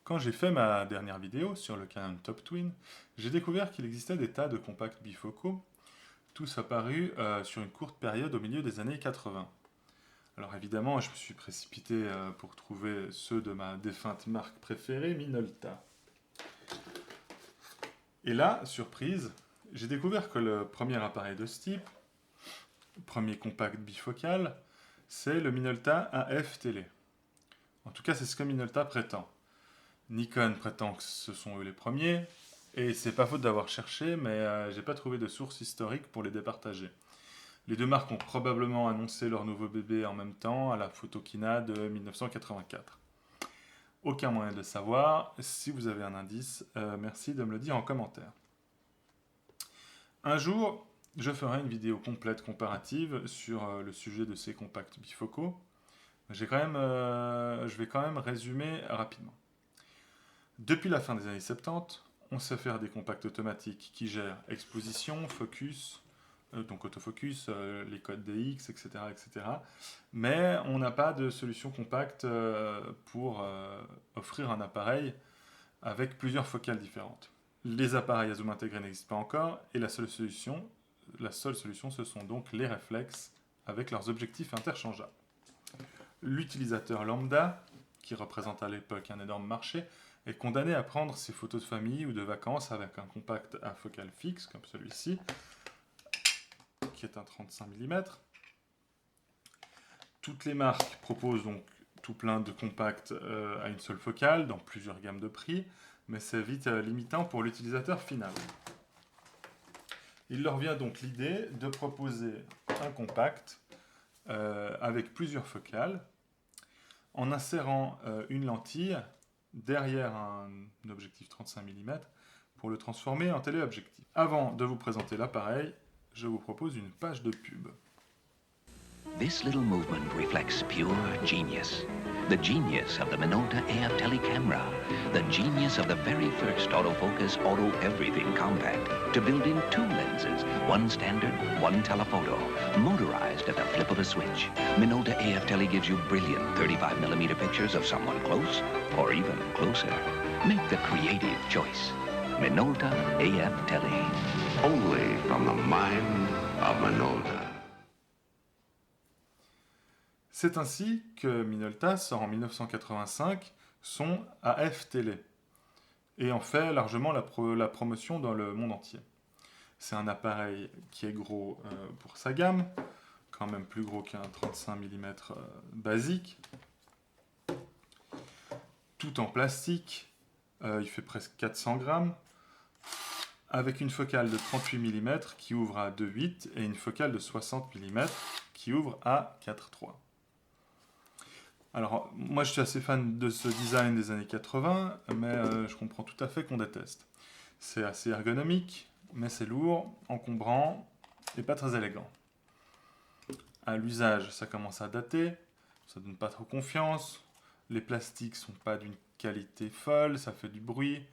Quand j'ai fait ma dernière vidéo sur le Canon Top Twin, j'ai découvert qu'il existait des tas de compacts bifocaux, tous apparus sur une courte période au milieu des années 80. Alors évidemment, je me suis précipité pour trouver ceux de ma défunte marque préférée, Minolta. Et là, surprise, j'ai découvert que le premier appareil de ce type, premier compact bifocal, c'est le Minolta AF Télé. En tout cas, c'est ce que Minolta prétend. Nikon prétend que ce sont eux les premiers, et c'est pas faute d'avoir cherché, mais j'ai pas trouvé de source historique pour les départager. Les deux marques ont probablement annoncé leur nouveau bébé en même temps à la Photokina de 1984. Aucun moyen de savoir. Si vous avez un indice, merci de me le dire en commentaire. Un jour, je ferai une vidéo complète comparative sur le sujet de ces compacts bifocaux. Je vais quand même résumer rapidement. Depuis la fin des années 70, on sait faire des compacts automatiques qui gèrent exposition, focus, donc autofocus, les codes DX, etc., etc. Mais on n'a pas de solution compacte pour offrir un appareil avec plusieurs focales différentes. Les appareils à zoom intégré n'existent pas encore, et la seule solution, ce sont donc les réflexes avec leurs objectifs interchangeables. L'utilisateur lambda, qui représente à l'époque un énorme marché, est condamné à prendre ses photos de famille ou de vacances avec un compact à focale fixe, comme celui-ci, qui est un 35 mm. Toutes les marques proposent donc tout plein de compacts à une seule focale, dans plusieurs gammes de prix, mais c'est vite limitant pour l'utilisateur final. Il leur vient donc l'idée de proposer un compact avec plusieurs focales, en insérant une lentille derrière un objectif 35 mm pour le transformer en téléobjectif. Avant de vous présenter l'appareil, je vous propose une page de pub. This little movement reflects pure genius. The genius of the Minolta AF Telecamera. The genius of the very first autofocus auto-everything compact to build in two lenses, one standard, one telephoto, motorized at the flip of a switch. Minolta AF Tele gives you brilliant 35mm pictures of someone close or even closer. Make the creative choice. Minolta AF Tele. Only from the mind of Minolta. C'est ainsi que Minolta sort en 1985 son AF Télé et en fait largement la promotion dans le monde entier. C'est un appareil qui est gros pour sa gamme, quand même plus gros qu'un 35 mm basique, tout en plastique, il fait presque 400 grammes, avec une focale de 38 mm qui ouvre à 2,8 et une focale de 60 mm qui ouvre à 4,3. Alors, moi je suis assez fan de ce design des années 80, mais je comprends tout à fait qu'on déteste. C'est assez ergonomique, mais c'est lourd, encombrant et pas très élégant. À l'usage, ça commence à dater, ça donne pas trop confiance, les plastiques sont pas d'une qualité folle, ça fait du bruit,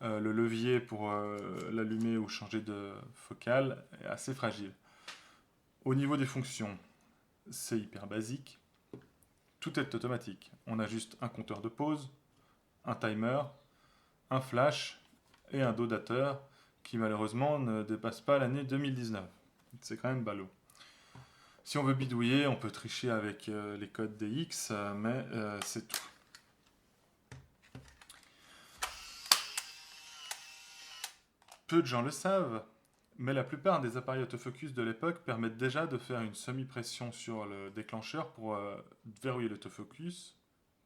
le levier pour l'allumer ou changer de focale est assez fragile. Au niveau des fonctions, c'est hyper basique. Tout est automatique. On a juste un compteur de pause, un timer, un flash et un dodateur qui malheureusement ne dépasse pas l'année 2019. C'est quand même ballot. Si on veut bidouiller, on peut tricher avec les codes DX, mais c'est tout. Peu de gens le savent, mais la plupart des appareils autofocus de l'époque permettent déjà de faire une semi-pression sur le déclencheur pour verrouiller l'autofocus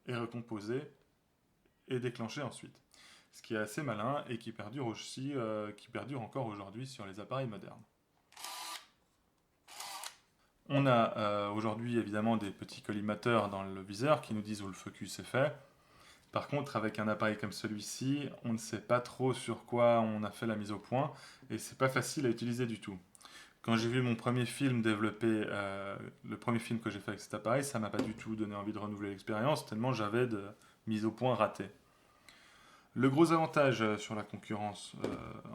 et recomposer et déclencher ensuite. Ce qui est assez malin et qui perdure encore aujourd'hui sur les appareils modernes. On a aujourd'hui évidemment des petits collimateurs dans le viseur qui nous disent où le focus est fait. Par contre, avec un appareil comme celui-ci, on ne sait pas trop sur quoi on a fait la mise au point et c'est pas facile à utiliser du tout. Quand j'ai vu mon premier film développer, le premier film que j'ai fait avec cet appareil, ça m'a pas du tout donné envie de renouveler l'expérience tellement j'avais de mise au point ratées. Le gros avantage sur la concurrence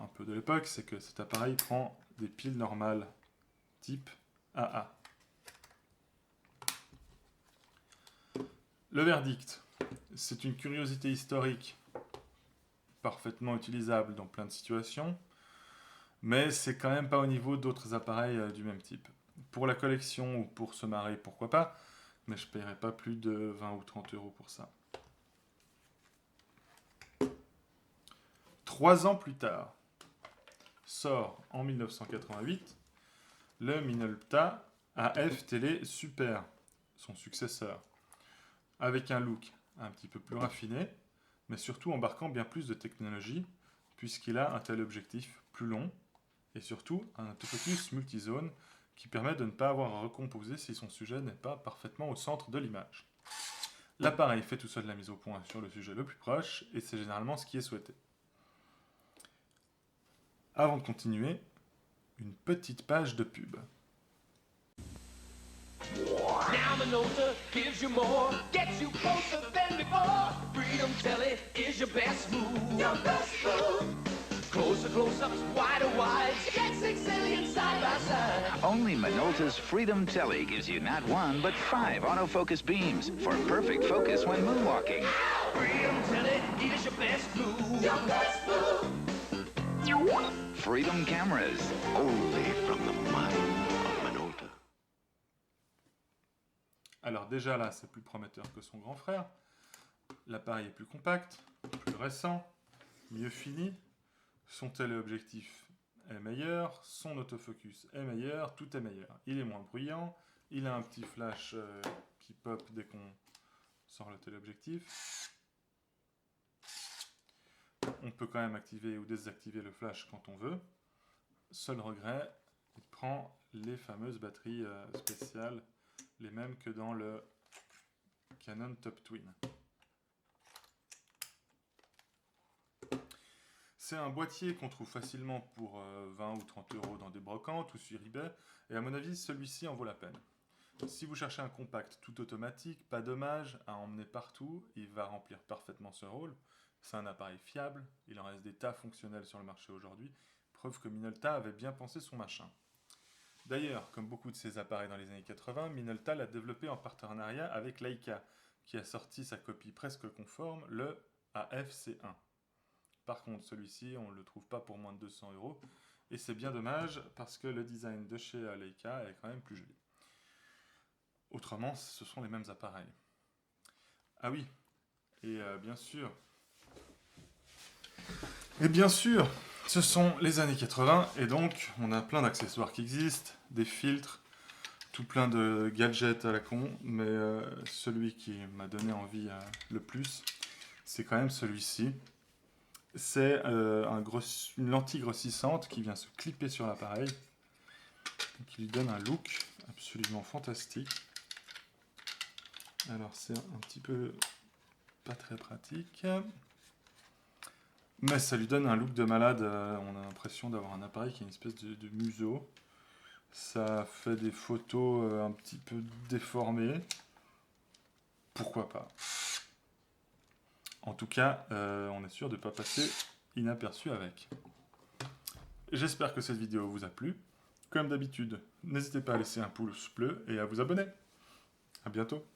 un peu de l'époque, c'est que cet appareil prend des piles normales type AA. Le verdict, c'est une curiosité historique parfaitement utilisable dans plein de situations, mais c'est quand même pas au niveau d'autres appareils du même type. Pour la collection ou pour se marrer, pourquoi pas, mais je ne paierai pas plus de 20 ou 30 € pour ça. 3 ans plus tard, sort en 1988 le Minolta AF Télé Super, son successeur, avec un look un petit peu plus raffiné, mais surtout embarquant bien plus de technologie, puisqu'il a un téléobjectif plus long, et surtout un autofocus multizone qui permet de ne pas avoir à recomposer si son sujet n'est pas parfaitement au centre de l'image. L'appareil fait tout seul la mise au point sur le sujet le plus proche, et c'est généralement ce qui est souhaité. Avant de continuer, une petite page de pub. Now Minolta gives you more, gets you closer than before. Freedom Telly is your best move. Your best move. Closer close-ups, wider wides. Get 6 aliens side by side. Only Minolta's Freedom Telly gives you not 1, but 5 autofocus beams for perfect focus when moonwalking. Freedom Telly is your best move. Your best move. Freedom cameras. Only from the mind of Minolta. Alors déjà là, c'est plus prometteur que son grand frère. L'appareil est plus compact, plus récent, mieux fini. Son téléobjectif est meilleur, son autofocus est meilleur, tout est meilleur. Il est moins bruyant, il a un petit flash qui pop dès qu'on sort le téléobjectif. On peut quand même activer ou désactiver le flash quand on veut. Seul regret, il prend les fameuses batteries spéciales, les mêmes que dans le Canon Top Twin. C'est un boîtier qu'on trouve facilement pour 20 ou 30 € dans des brocantes ou sur eBay, et à mon avis, celui-ci en vaut la peine. Si vous cherchez un compact tout automatique, pas dommage à emmener partout, il va remplir parfaitement ce rôle. C'est un appareil fiable, il en reste des tas fonctionnels sur le marché aujourd'hui, preuve que Minolta avait bien pensé son machin. D'ailleurs, comme beaucoup de ces appareils dans les années 80, Minolta l'a développé en partenariat avec Leica, qui a sorti sa copie presque conforme, le AF-C1. Par contre, celui-ci, on ne le trouve pas pour moins de 200 €, et c'est bien dommage, parce que le design de chez Leica est quand même plus joli. Autrement, ce sont les mêmes appareils. Ah oui, et bien sûr, ce sont les années 80, et donc on a plein d'accessoires qui existent, des filtres, tout plein de gadgets à la con, mais celui qui m'a donné envie le plus, c'est quand même celui-ci. C'est une lentille grossissante qui vient se clipper sur l'appareil, qui lui donne un look absolument fantastique. Alors c'est un petit peu pas très pratique, mais ça lui donne un look de malade. On a l'impression d'avoir un appareil qui est une espèce de museau. Ça fait des photos un petit peu déformées. Pourquoi pas? En tout cas, on est sûr de ne pas passer inaperçu avec. J'espère que cette vidéo vous a plu. Comme d'habitude, n'hésitez pas à laisser un pouce bleu et à vous abonner. À bientôt.